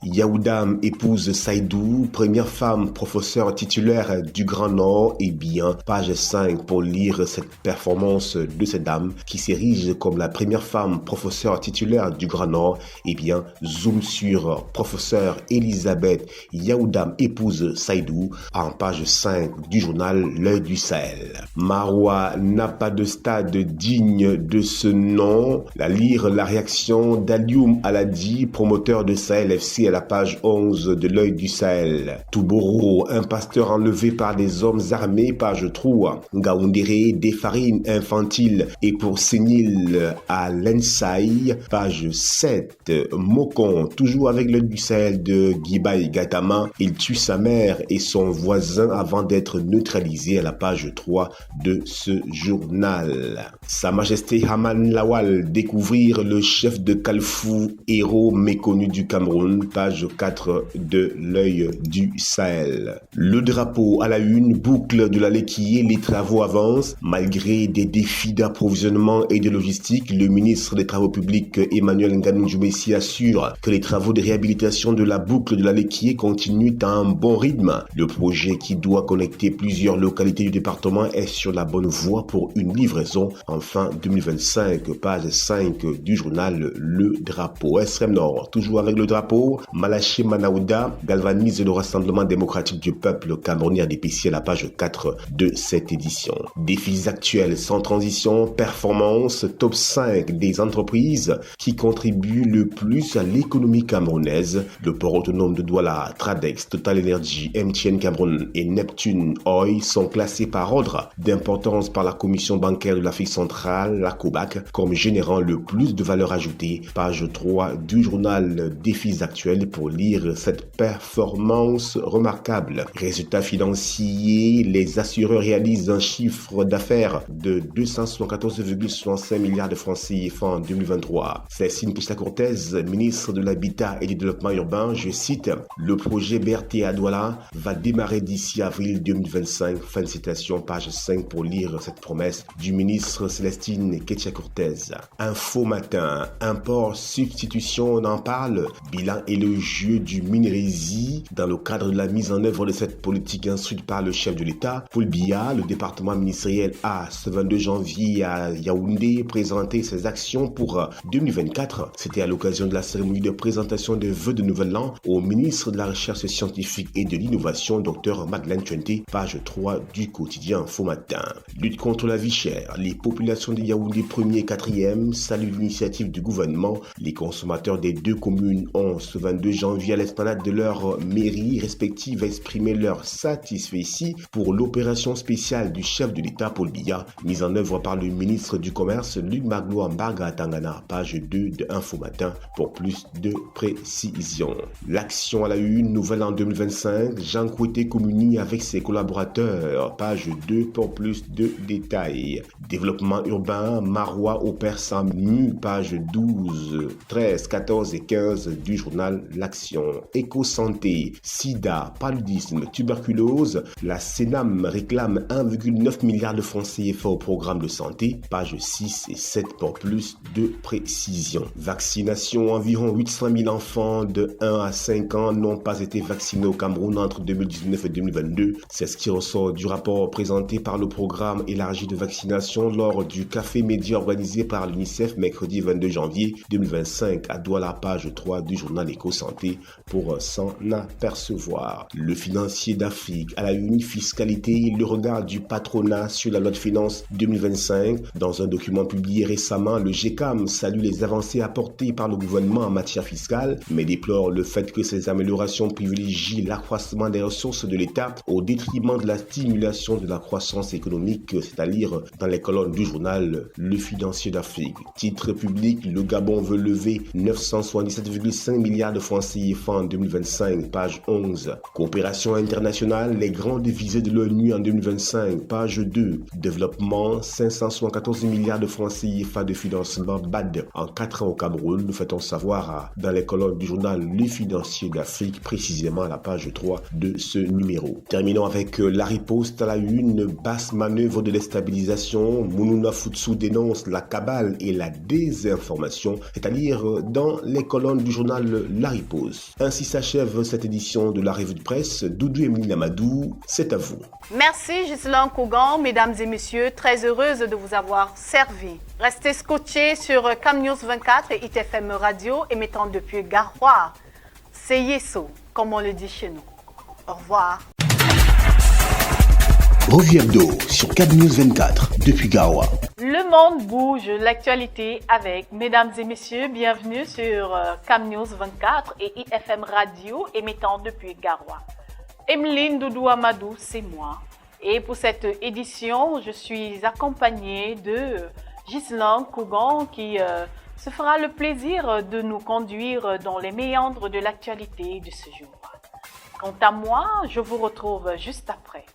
Yaoudam, épouse Saïdou, première femme professeure titulaire du Grand Nord. Eh bien, page 5 pour lire cette performance de cette dame qui s'érige comme la première femme professeure titulaire du Grand Nord. Eh bien, zoom sur professeur Elisabeth Yaoudam, épouse Saïdou, en page 5 du journal L'œil du Sahel. Marois n'a pas de stade digne de ce nom. À lire la réaction d'Alioum Aladi, promoteur de Sahel FC, à la page 11 de L'œil du Sahel. Touboro, un pasteur enlevé par des hommes armés, page 3. Ngaoundéré, des farines infantiles et pour sénile à l'Ensai, page 7. Mokon, toujours avec L'œil du Sahel de Guibaï Gatama, il tue sa mère et son voisin avant d'être neutralisé, à la page 3 de ce journal. Sa Majesté Haman Lawal, découvrir le chef de Kalfou, héros méconnu du Cameroun, page 4 de L'œil du Sahel. Le drapeau à la une, boucle de la Léquier, les travaux avancent. Malgré des défis d'approvisionnement et de logistique, le ministre des Travaux publics Emmanuel Nganou Djoumessi assure que les travaux de réhabilitation de la boucle de la Léquier continuent à un bon rythme. Le projet qui doit connecter plusieurs localités du département est sur la bonne voie pour une livraison en fin 2025, page 5 du journal Le Drapeau. Extrême Nord, toujours avec le drapeau, Malachi Manaouda galvanise le Rassemblement démocratique du peuple camerounais RDPC à la page 4 de cette édition. Défis actuels sans transition, performance, top 5 des entreprises qui contribuent le plus à l'économie camerounaise. Le port autonome de Douala, Tradex, Total Energy, MTN Cameroun et Neptune Oil sont classés par ordre d'importance par la Commission bancaire de l'Afrique centrale, la COBAC, comme générant le plus de valeur ajoutée. Page 3 du journal Défis actuels pour lire cette performance remarquable. Résultats financiers, les assureurs réalisent un chiffre d'affaires de 274,65 milliards de francs CFA en 2023. Cécile Keita-Cortez, ministre de l'Habitat et du Développement urbain, je cite, le projet BRT à Douala va démarrer d'ici avril 2025. Fin de citation, page 5 pour lire cette promesse du ministre Célestine Keita-Cortez. Info matin, import, substitution, on en parle. Bilan élogieux du Minérésie dans le cadre de la mise en œuvre de cette politique instruite par le chef de l'État. Paul Biya, le département ministériel a ce 22 janvier à Yaoundé présenté ses actions pour 2024. C'était à l'occasion de la cérémonie de présentation des vœux de nouvel an au ministre de la Recherche scientifique et de l'innovation, Dr Madeleine Tchouenté, page 3 du quotidien Info Matin. Lutte contre la vie chère. Les populations de Yaoundé 1er et 4e saluent l'initiative du gouvernement. Les consommateurs des deux communes ont ce 22 janvier à l'esplanade de leur mairie respective exprimé leur satisfaction pour l'opération spéciale du chef de l'État Paul Biya, mise en œuvre par le ministre du Commerce Luc Maglo Mbarga Tangana, page 2 de Info Matin pour plus de précision. L'action à la une, nouvelle en 2025, Jean Kouété communie avec ses collaborateurs, page 2 pour plus de détails. Développement urbain, Marois opère sans mu, page 12, 13, 14 et 15 du journal L'Action. Éco-santé, sida, paludisme, tuberculose, la Sénam réclame 1,9 milliard de francs CFA au programme de santé, page 6 et 7 pour plus de précision. Vaccination, environ 800 000 enfants de 1 à 5 ans n'ont pas été vaccinés au Cameroun entre 2019 et 2022. C'est ce qui ressort du rapport présenté par le programme élargi de vaccination lors du café média organisé par l'UNICEF mercredi 22 janvier 2025 à Douala, page 3 du journal Éco-Santé pour s'en apercevoir. Le financier d'Afrique à la une, fiscalité, le regard du patronat sur la loi de finances 2025. Dans un document publié récemment, le GECAM salue les avancées apportées par le gouvernement en matière fiscale, mais déplore le fait que ces améliorations privilégient l'accroissement des ressources de l'État au détriment de la stimulation de la croissance économique, c'est-à-dire dans les colonnes du journal Le Financier d'Afrique. Titre public, le Gabon veut lever 977,5 milliards de francs CFA en 2025, page 11. Coopération internationale, les grandes visées de l'ONU en 2025, page 2. Développement, 574 milliards de francs CFA de financement BAD en 4 ans au Cameroun. Nous fait-on savoir dans les colonnes du journal Le Financier d'Afrique, précisément à la page 3 de ce numéro. Terminons avec la riposte à la une, basse manœuvre de déstabilisation. Mounouna Futsu dénonce la cabale et la désinformation, c'est à lire dans les colonnes du journal La Riposte. Ainsi s'achève cette édition de la revue de presse. Doudou Emeline Amadou, c'est à vous. Merci Ghislain Kougan, mesdames et messieurs, très heureuse de vous avoir servi. Restez scotchés sur CamNews 24 et ITFM Radio émettant depuis Garoua. C'est Yeso, comme on le dit chez nous. Au revoir. Revue hebdo sur CamNews 24 depuis Garoua. Le monde bouge, l'actualité avec, mesdames et messieurs, bienvenue sur CamNews 24 et IFM Radio émettant depuis Garoua. Emeline Doudou Amadou, c'est moi. Et pour cette édition, je suis accompagnée de Ghislain Kougan qui se fera le plaisir de nous conduire dans les méandres de l'actualité de ce jour. Quant à moi, je vous retrouve juste après.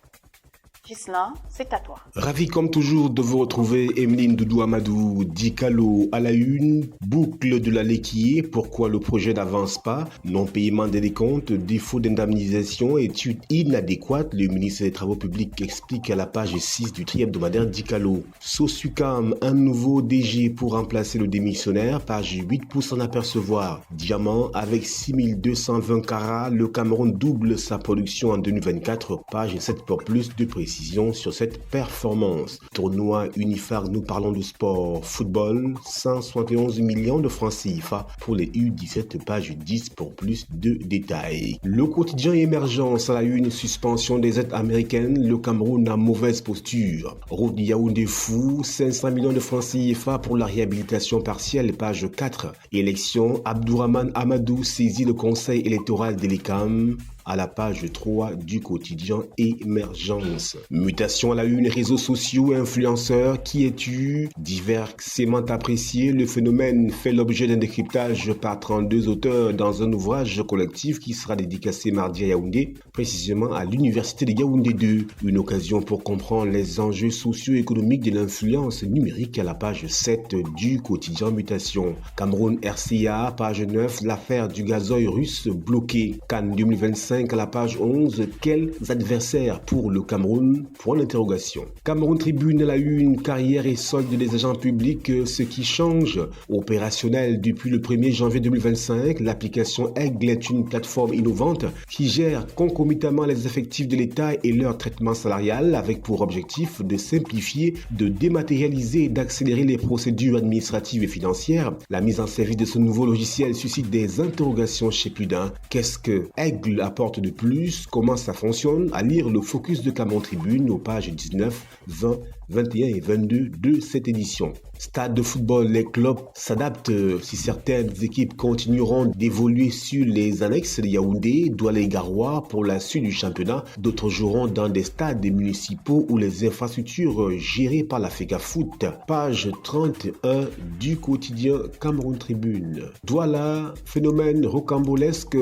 Ghislain, c'est à toi. Ravi comme toujours de vous retrouver, Emeline Doudou Amadou, Dikalo à la une, boucle de la Léquier, pourquoi le projet n'avance pas, non-paiement des décomptes, défaut d'indemnisation, études inadéquates, le ministre des Travaux publics explique à la page 6 du tri-hebdomadaire Dikalo. Sosucam, un nouveau DG pour remplacer le démissionnaire, page 8 pour s'en apercevoir. Diamant, avec 6220 carats, le Cameroun double sa production en 2024, page 7 pour plus de précision sur cette performance. Tournoi Unifar, nous parlons de sport. Football, 171 millions de francs CFA pour les U17, page 10 pour plus de détails. Le quotidien émergence à la une, suspension des aides américaines, le Cameroun a mauvaise posture. Route Yaoundé fou, 500 millions de francs CFA pour la réhabilitation partielle, page 4. Élection, Abdourahmane Amadou saisit le conseil électoral de l'ECAM, à la page 3 du quotidien Émergence. Mutation à la une, réseaux sociaux, influenceurs, qui es-tu? Diversement apprécié, le phénomène fait l'objet d'un décryptage par 32 auteurs dans un ouvrage collectif qui sera dédicacé mardi à Yaoundé, précisément à l'université de Yaoundé 2. Une occasion pour comprendre les enjeux socio-économiques de l'influence numérique à la page 7 du quotidien Mutation. Cameroun RCA, page 9, l'affaire du gazoil russe bloqué. Cannes 2025 à la page 11, quels adversaires pour le Cameroun? Point d'interrogation. Cameroun Tribune à la une, carrière et solde des agents publics, ce qui change. Opérationnel depuis le 1er janvier 2025, l'application Aigle est une plateforme innovante qui gère concomitamment les effectifs de l'État et leur traitement salarial avec pour objectif de simplifier, de dématérialiser et d'accélérer les procédures administratives et financières. La mise en service de ce nouveau logiciel suscite des interrogations chez plus d'un. Qu'est-ce que Aigle apporte de plus? Comment ça fonctionne? À lire le focus de Cameroun Tribune aux pages 19, 20, 21 et 22 de cette édition. Stade de football, les clubs s'adaptent. Si certaines équipes continueront d'évoluer sur les annexes de Yaoundé, Douala et Garoua pour la suite du championnat, d'autres joueront dans des stades municipaux ou les infrastructures gérées par la FECAFOOT. Page 31 du quotidien Cameroun Tribune. Douala, phénomène rocambolesque,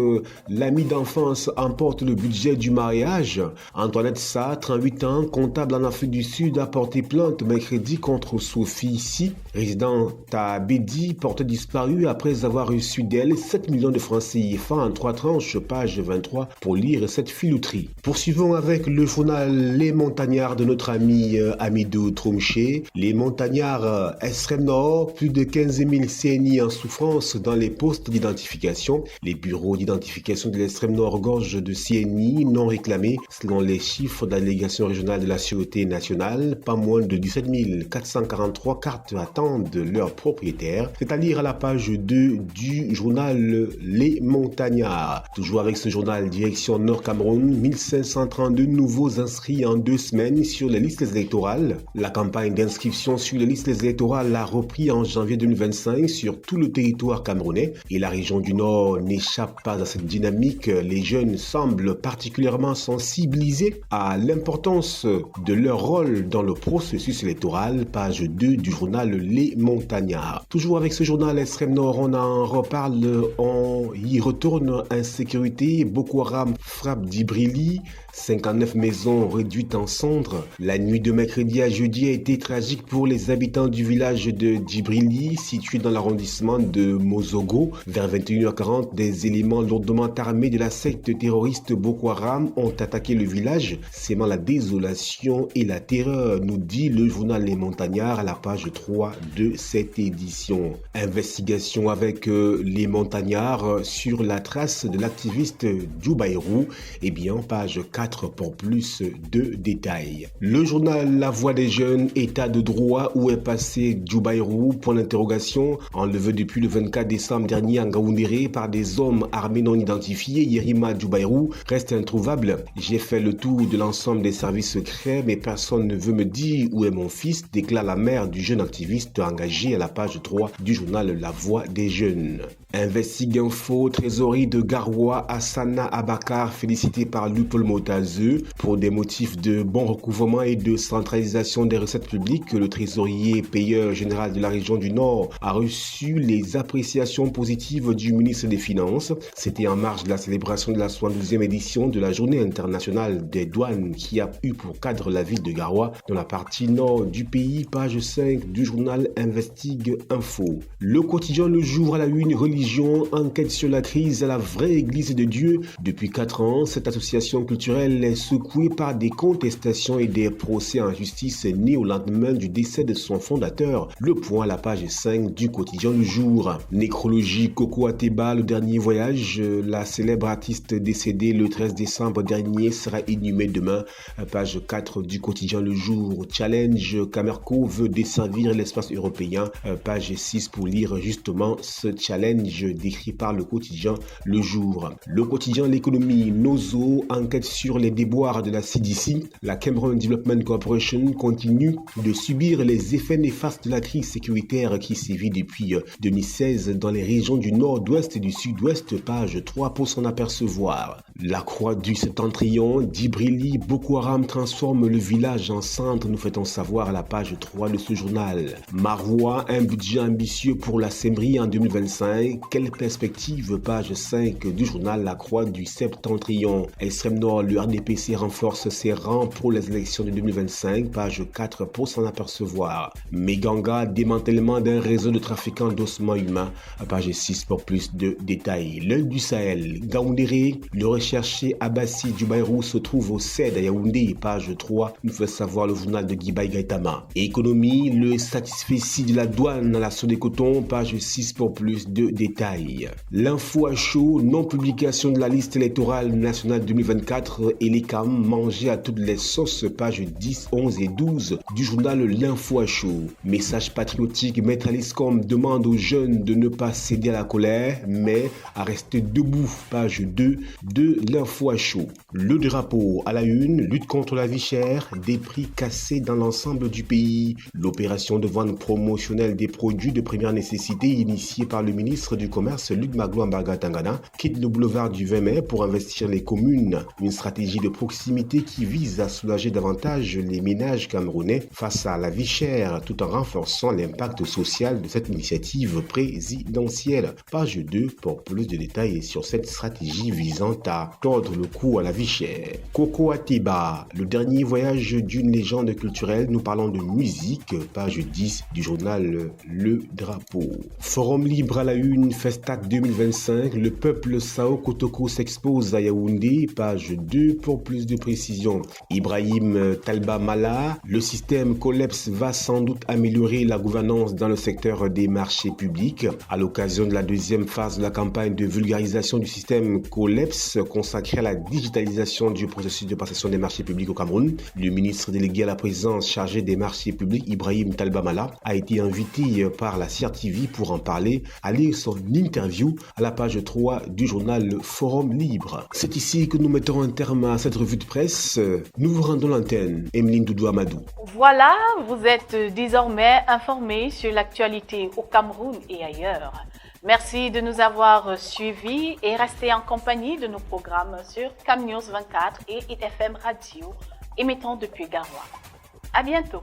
l'ami d'enfance emporte le budget du mariage. Antoinette Sa, 38 ans, comptable en Afrique du Sud, a porté plainte mercredi contre Sophie Si, résidente à Bédi, portée disparue après avoir reçu d'elle 7 millions de francs CFA en 3 tranches, page 23, pour lire cette filouterie. Poursuivons avec le journal Les Montagnards de notre ami Amidou Tromché. Les montagnards extrême nord, plus de 15 000 CNI en souffrance dans les postes d'identification. Les bureaux d'identification de l'extrême nord regorgent de CNI non réclamés selon les chiffres de la délégation régionale de la Sûreté nationale. Pas moins de 17 443 cartes attendent leurs propriétaires. C'est à lire à la page 2 du journal Les Montagnards. Toujours avec ce journal, direction Nord Cameroun, 1532 nouveaux inscrits en 2 semaines sur les listes électorales. La campagne d'inscription sur les listes électorales a repris en janvier 2025 sur tout le territoire camerounais et la région du Nord n'échappe pas à cette dynamique. Les jeunes semblent particulièrement sensibilisés à l'importance de leur rôle dans le processus électoral. Page 2 du journal les montagnards. Toujours avec ce journal Extrême Nord, on en reparle, on y retourne. Insécurité, Boko Haram frappe Djibrili, 59 maisons réduites en cendres. La nuit de mercredi à jeudi a été tragique pour les habitants du village de Djibrili, situé dans l'arrondissement de Mozogo. Vers 21h40, des éléments lourdement armés de la secte terroriste Boko Haram ont attaqué le village, sémant la désolation et la terreur, nous dit le journal Les Montagnards à la page 3 de cette édition. Investigation avec les Montagnards sur la trace de l'activiste Djoubaïrou, et bien page 4 pour plus de détails. Le journal La Voix des Jeunes, état de droit, où est passé Djoubaïrou, point d'interrogation, enlevé depuis le 24 décembre dernier en Ngaoundéré par des hommes armés non identifiés. Yerima Djoubaïrou reste introuvable. J'ai fait le tour de l'ensemble des services secrets, mais personne ne veut me dire où est mon fils, déclare la mère du jeune activiste engagé à la page 3 du journal La Voix des Jeunes. Investigue Info, trésorerie de Garoua, Hassana Abakar, félicité par Lupol Motazeux pour des motifs de bon recouvrement et de centralisation des recettes publiques. Le trésorier payeur général de la région du Nord a reçu les appréciations positives du ministre des Finances. C'était en marge de la célébration de la 72e édition de la Journée internationale des douanes qui a eu pour cadre la ville de Garoua dans la partie nord du pays, page 5 du journal Investigue Info. Le quotidien Le Jour à la une, religion, enquête sur la crise à la vraie église de Dieu. Depuis 4 ans, cette association culturelle est secouée par des contestations et des procès en justice nés au lendemain du décès de son fondateur. Le point à la page 5 du quotidien Le Jour. Nécrologie, Coco Ateba, le dernier voyage. La célèbre artiste décédée le 13 décembre dernier sera inhumée demain. Page 4 du quotidien Le Jour. Challenge, Camerco veut desservir l'espace européen. Page 6 pour lire justement ce challenge décrit par le quotidien Le Jour. Le quotidien L'économie, Nozo, enquête sur les déboires de la CDC. La Cameroon Development Corporation continue de subir les effets néfastes de la crise sécuritaire qui sévit depuis 2016 dans les régions du nord-ouest et du sud-ouest, page 3 pour s'en apercevoir. La croix du septentrion, Djibrili, Boko Haram transforme le village en centre, nous fait-on savoir à la page 3 de ce journal. Maroua, un budget ambitieux pour la Sembrie en 2025. Quelle perspective, page 5 du journal La Croix du septentrion. Extrême Nord, le RDPC renforce ses rangs pour les élections de 2025, page 4 pour s'en apercevoir. Meganga, démantèlement d'un réseau de trafiquants d'ossements humains, page 6 pour plus de détails. L'œil du Sahel, Ngaoundéré, le recherché Abassi Djoubaïrou se trouve au CED à Yaoundé, page 3, nous fait savoir le journal de Guibaï Gaïtama. Économie, le satisfecit de la douane à la Sodécoton, page 6 pour plus de détails. L'info à chaud, non-publication de la liste électorale nationale 2024 et les CAM mangés à toutes les sauces, page 10, 11 et 12 du journal L'info à chaud. Message patriotique, Maître Aliscom demande aux jeunes de ne pas céder à la colère, mais à rester debout, page 2 de L'info à chaud. Le drapeau à la une, lutte contre la vie chère, des prix cassés dans l'ensemble du pays. L'opération de vente promotionnelle des produits de première nécessité initiée par le ministre du Commerce Luc Magloire Mbargane quitte le boulevard du 20 mai pour investir les communes. Une stratégie de proximité qui vise à soulager davantage les ménages camerounais face à la vie chère tout en renforçant l'impact social de cette initiative présidentielle. Page 2 pour plus de détails sur cette stratégie visant à tordre le cou à la vie chère. Coco Ateba, le dernier voyage d'une légende culturelle, nous parlons de musique, page 10 du journal Le Drapeau. Forum libre à la une, Festac 2025, le peuple Sao Kotoko s'expose à Yaoundé, page 2 pour plus de précision. Ibrahim Talba Mala, le système COLEPS va sans doute améliorer la gouvernance dans le secteur des marchés publics. À l'occasion de la deuxième phase de la campagne de vulgarisation du système COLEPS consacrée à la digitalisation du processus de passation des marchés publics au Cameroun, le ministre délégué à la présidence chargé des marchés publics, Ibrahim Talba Mala, a été invité par la CRTV pour en parler, à lire son interview à la page 3 du journal Forum Libre. C'est ici que nous mettons un terme à cette revue de presse. Nous vous rendons l'antenne. Emeline Doudou Amadou. Voilà, vous êtes désormais informés sur l'actualité au Cameroun et ailleurs. Merci de nous avoir suivis et restez en compagnie de nos programmes sur CamNews 24 et ITFM Radio, émettant depuis Garoua. À bientôt.